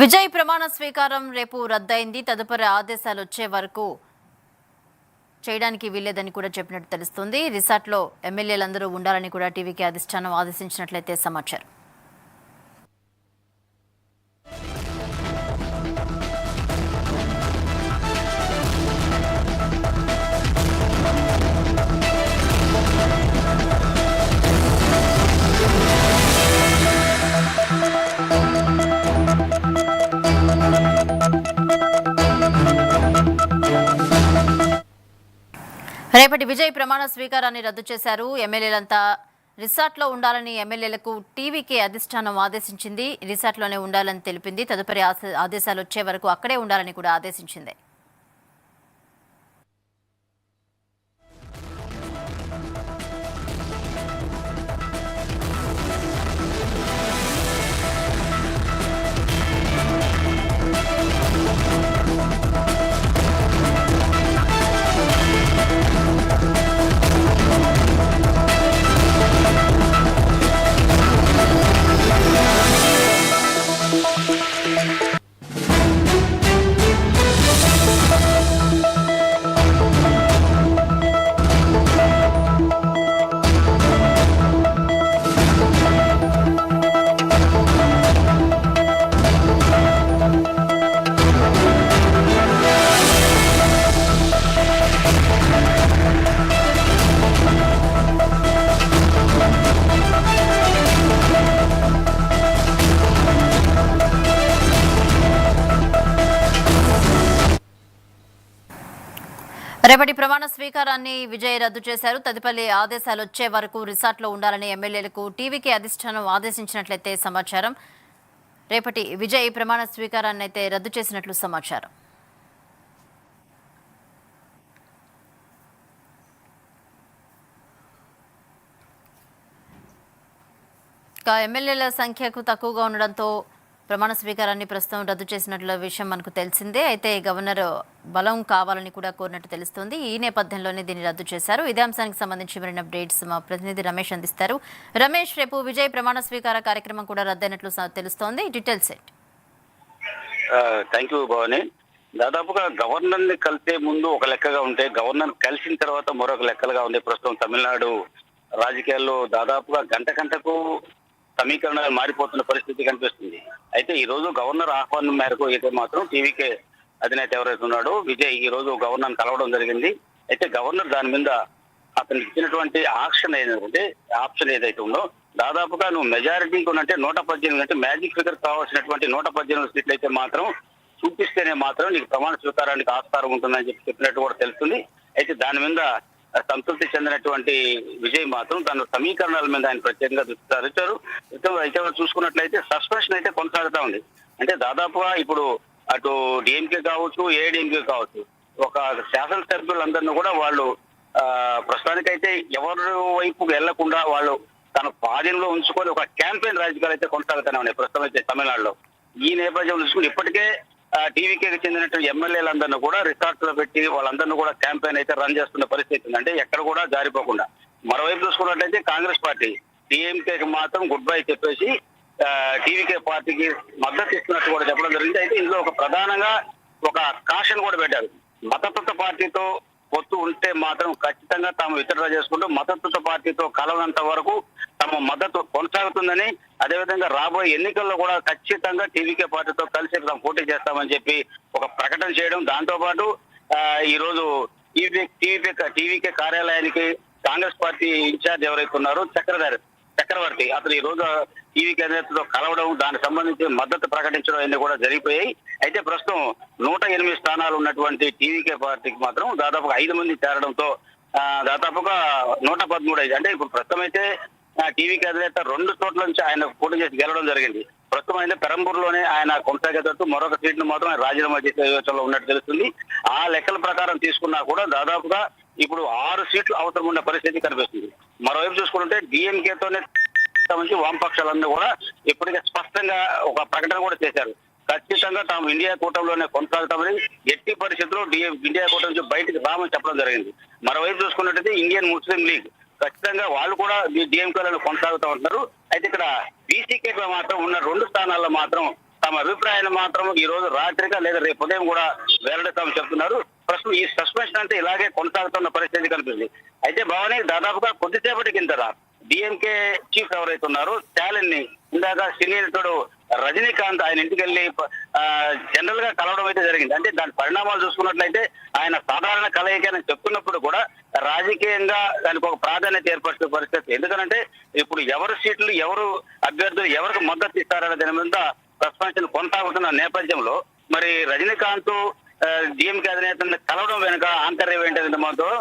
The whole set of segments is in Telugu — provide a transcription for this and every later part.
విజయ్ ప్రమాణ స్వీకారం రేపు రద్దయింది. తదుపరి ఆదేశాలు వచ్చే వరకు చేయడానికి వీల్లేదని కూడా చెప్పినట్టు తెలుస్తుంది. రిసార్ట్లో ఎమ్మెల్యేలందరూ ఉండాలని కూడా టీవీకి అధిష్టానం ఆదేశించినట్లయితే సమాచారం. రేపటి విజయ్ ప్రమాణ స్వీకారాన్ని రద్దు చేశారు. ఎమ్మెల్యేలంతా రిసార్ట్లో ఉండాలని ఎమ్మెల్యేలకు టీవీకే అధిష్టానం ఆదేశించింది. రిసార్ట్లోనే ఉండాలని తెలిపింది. తదుపరి ఆదేశాలు వచ్చే వరకు అక్కడే ఉండాలని కూడా ఆదేశించింది. రేపటి ప్రమాణ స్వీకారాన్ని విజయ్ రద్దు చేశారు. తదుపరి ఆదేశాలు వచ్చే వరకు రిసార్ట్లో ఉండాలని ఎమ్మెల్యేలకు టీవీకి అధిష్టానం ఆదేశించినట్లయితే సమాచారం. రేపటి విజయ్ ప్రమాణ స్వీకారాన్ని అయితే రద్దు చేసినట్లు సమాచారం. ఎమ్మెల్యేల సంఖ్యకు తక్కువగా ఉండడంతో ప్రమాణ స్వీకారాన్ని ప్రస్తుతం రద్దు చేసినట్ల విషయం మనకు తెలిసిందే. అయితే గవర్నర్ బలం కావాలని కూడా కోరినట్టు తెలుస్తోంది. ఈ నేపథ్యంలోనే దీన్ని రద్దు చేశారు. ఇదే అంశానికి సంబంధించి మరిన్ని అప్డేట్స్ మా ప్రతినిధి రమేష్ అందిస్తారు. రమేష్, రేపు విజయ్ ప్రమాణ స్వీకార కార్యక్రమం కూడా రద్దయినట్లు తెలుస్తోంది. డీటెయిల్స్ ఏంటి? Thank you Bhavani. దాదాపుగా గవర్నర్ ని కలిసే ముందు ఒక లెక్కగా ఉంటే గవర్నర్ కలిసిన తర్వాత మరొక లెక్కలుగా ఉంది. ప్రస్తుతం తమిళనాడు రాజకీయాల్లో దాదాపుగా గంటకు సమీకరణాలు మారిపోతున్న పరిస్థితి కనిపిస్తుంది. అయితే ఈ రోజు గవర్నర్ ఆహ్వానం మేరకు అయితే మాత్రం టీవీకే అధినేత ఎవరైతే ఉన్నాడో విజయ్ ఈ రోజు గవర్నర్ కలవడం జరిగింది. అయితే గవర్నర్ దాని మీద అతనికి ఇచ్చినటువంటి ఆప్షన్ ఏదైతే ఉందో దాదాపుగా నువ్వు మెజారిటీకి ఉన్నట్టే 118 అంటే మ్యాజిక్ ఫిగర్ కావాల్సినటువంటి 118 సీట్లు అయితే మాత్రం చూపిస్తేనే మాత్రం నీకు ప్రమాణ స్వీకారానికి ఆస్కారం ఉంటుందని చెప్పినట్టు కూడా తెలుస్తుంది. అయితే దాని మీద సంతృప్తి చెందినటువంటి విజయ్ మాత్రం తన సమీకరణాల మీద ఆయన ప్రత్యేకంగా దృష్టి సారించారు. అయితే చూసుకున్నట్లయితే సస్పెన్షన్ అయితే కొనసాగుతా ఉంది. అంటే దాదాపుగా ఇప్పుడు అటు డిఎంకే కావచ్చు, ఏఐడిఎంకే కావచ్చు, ఒక శాసనసభ్యులందరినీ కూడా వాళ్ళు ప్రస్తుతానికైతే ఎవరి వైపు వెళ్లకుండా వాళ్ళు తన స్వాధీనంలో ఉంచుకొని ఒక క్యాంపెయిన్ రాజకీయాలు అయితే కొనసాగుతూనే ఉన్నాయి ప్రస్తుతం అయితే తమిళనాడులో. ఈ నేపథ్యంలో చూసుకుని ఇప్పటికే టీవీకేకి చెందినటువంటి ఎమ్మెల్యేలందరినీ కూడా రిసార్ట్ లో పెట్టి వాళ్ళందరినీ కూడా క్యాంపెయిన్ అయితే రన్ చేస్తున్న పరిస్థితి ఉంది. అంటే ఎక్కడ కూడా జారిపోకుండా. మరోవైపు చూసుకున్నట్లయితే కాంగ్రెస్ పార్టీ డిఎంకేకి మాత్రం గుడ్ బై చెప్పేసి టీవీకే పార్టీకి మద్దతు ఇస్తున్నట్టు కూడా చెప్పడం జరిగింది. అయితే ఇందులో ఒక ప్రధానంగా ఒక కాషన్ కూడా పెట్టారు. మతతత్వ పార్టీతో పొత్తు ఉంటే మాత్రం ఖచ్చితంగా తాము విత్డ్రా చేసుకుంటూ మతతత్వ పార్టీతో కలవనంత వరకు తమ మద్దతు కొనసాగుతుందని, అదేవిధంగా రాబోయే ఎన్నికల్లో కూడా ఖచ్చితంగా టీవీకే పార్టీతో కలిసి తాము పోటీ చేస్తామని చెప్పి ఒక ప్రకటన చేయడం. దాంతో పాటు ఈ రోజు టీవీకే కార్యాలయానికి కాంగ్రెస్ పార్టీ ఇన్ఛార్జ్ ఎవరైతే ఉన్నారో చక్రవర్తి అతను ఈ రోజు టీవీకే అధినేతతో కలవడం, దానికి సంబంధించి మద్దతు ప్రకటించడం అన్ని కూడా జరిగిపోయాయి. అయితే ప్రస్తుతం 108 స్థానాలు ఉన్నటువంటి టీవీకే పార్టీకి మాత్రం దాదాపుగా 5 మంది చేరడంతో దాదాపుగా 113 అంటే ఇప్పుడు ప్రస్తుతం అయితే టీవీకే అధినేత 2 చోట్ల నుంచి ఆయన పోటీ చేసి గెలవడం జరిగింది. ప్రస్తుతం అయితే పెరంబూరులోనే ఆయన కొనసాగేటట్టు మరొక సీట్ను మాత్రం ఆయన రాజీనామా చేసే యోచనలో ఉన్నట్టు తెలుస్తుంది. ఆ లెక్కల ప్రకారం తీసుకున్నా కూడా దాదాపుగా ఇప్పుడు 6 సీట్లు అవసరం ఉన్న పరిస్థితి కనిపిస్తుంది. మరోవైపు చూసుకుంటే డిఎంకేతోనే సంబంధించి వామపక్షాలన్నీ కూడా ఇప్పటికే స్పష్టంగా ఒక ప్రకటన కూడా చేశారు. ఖచ్చితంగా తాము ఇండియా కూటమిలోనే కొనసాగుతామని, ఎట్టి పరిస్థితుల్లో ఇండియా కూటమి నుంచి బయటకు రామని చెప్పడం జరిగింది. మరోవైపు చూసుకున్నట్టయితే ఇండియన్ ముస్లిం లీగ్ ఖచ్చితంగా వాళ్ళు కూడా డిఎంకేలను కొనసాగుతూ ఉంటున్నారు. అయితే ఇక్కడ బీసీకే మాత్రం ఉన్న 2 స్థానాల్లో మాత్రం తమ అభిప్రాయాన్ని మాత్రం ఈ రోజు రాత్రిగా లేదా రేపు ఉదయం కూడా వెల్లడిస్తామని చెప్తున్నారు. ప్రస్తుతం ఈ సస్పెన్షన్ అంటే ఇలాగే కొనసాగుతున్న పరిస్థితి కనిపిస్తుంది. అయితే భవానీ దాదాపుగా కొద్దిసేపటి కిందట డిఎంకే చీఫ్ ఎవరైతే ఉన్నారో స్టాలిన్ ని ఇందాక సినీ నటుడు రజనీకాంత్ ఆయన ఇంటికి వెళ్ళి జనరల్ గా కలవడం అయితే జరిగింది. అంటే దాని పరిణామాలు చూసుకున్నట్లయితే ఆయన సాధారణ కలయిక అని చెప్తున్నప్పుడు కూడా రాజకీయంగా దానికి ఒక ప్రాధాన్యత ఏర్పరిచిన పరిస్థితి. ఎందుకంటే ఇప్పుడు ఎవరు సీట్లు ఎవరు అభ్యర్థులు ఎవరికి మద్దతు ఇస్తారనే దాని మీద సస్పెన్షన్ కొనసాగుతున్న నేపథ్యంలో మరి రజనీకాంత్ డిఎంకే అధినేతను కలవడం వెనుక ఆంతర్యం ఏంటంటే మాత్రం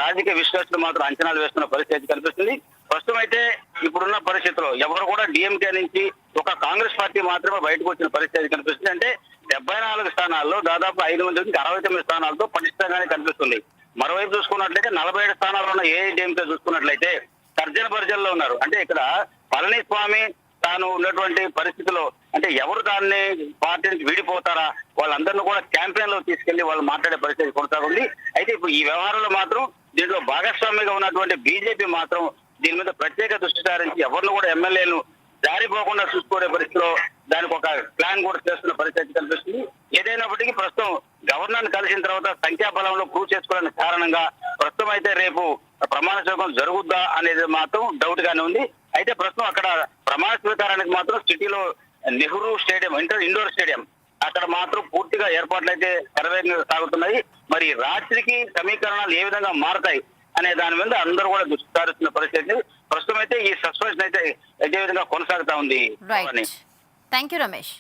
రాజకీయ విశ్లేషకులు మాత్రం అంచనాలు వేస్తున్న పరిస్థితి కనిపిస్తుంది. ప్రస్తుతం అయితే ఇప్పుడున్న పరిస్థితుల్లో ఎవరు కూడా డిఎంకే నుంచి ఒక కాంగ్రెస్ పార్టీ మాత్రమే బయటకు వచ్చిన పరిస్థితి కనిపిస్తుంది. అంటే 74 స్థానాల్లో దాదాపు 5 మంది నుంచి 69 స్థానాలతో పటిష్టంగానే కనిపిస్తుంది. మరోవైపు చూసుకున్నట్లయితే 47 స్థానాల్లో ఉన్న ఏఐడిఎంకే చూసుకున్నట్లయితే తర్జన భర్జనలో ఉన్నారు. అంటే ఇక్కడ పళనిస్వామి తాను ఉన్నటువంటి పరిస్థితిలో అంటే ఎవరు దాన్ని పార్టీ నుంచి విడిపోతారా వాళ్ళందరినీ కూడా క్యాంపెయిన్ లో తీసుకెళ్లి వాళ్ళు మాట్లాడే పరిస్థితి కొనసాగుంది. అయితే ఇప్పుడు ఈ వ్యవహారంలో మాత్రం దీంట్లో భాగస్వామిగా ఉన్నటువంటి బీజేపీ మాత్రం దీని మీద ప్రత్యేక దృష్టి సారించి ఎవరిని కూడా ఎమ్మెల్యేలు జారిపోకుండా చూసుకునే పరిస్థితిలో దానికి ఒక ప్లాన్ కూడా చేస్తున్న పరిస్థితి కనిపిస్తుంది. ఏదైనప్పటికీ ప్రస్తుతం గవర్నర్ కలిసిన తర్వాత సంఖ్యాబలంలో ప్రూవ్ చేసుకోవడానికి కారణంగా ప్రస్తుతం అయితే రేపు ప్రమాణ స్వీకారం జరుగుద్దా అనేది మాత్రం డౌట్ గానే ఉంది. అయితే ప్రస్తుతం అక్కడ ప్రమాణ స్వీకారానికి మాత్రం సిటీలో నెహ్రూ స్టేడియం ఇండోర్ స్టేడియం అక్కడ మాత్రం పూర్తిగా ఏర్పాట్లు అయితే శరవేగంగా సాగుతున్నాయి. మరి రాత్రికి సమీకరణాలు ఏ విధంగా మారతాయి అనే దాని మీద అందరూ కూడా దృష్టి సారిస్తున్న పరిస్థితి. ప్రస్తుతం అయితే ఈ సస్పెన్షన్ అయితే ఇదే విధంగా కొనసాగుతా ఉంది. Right, thank you Ramesh.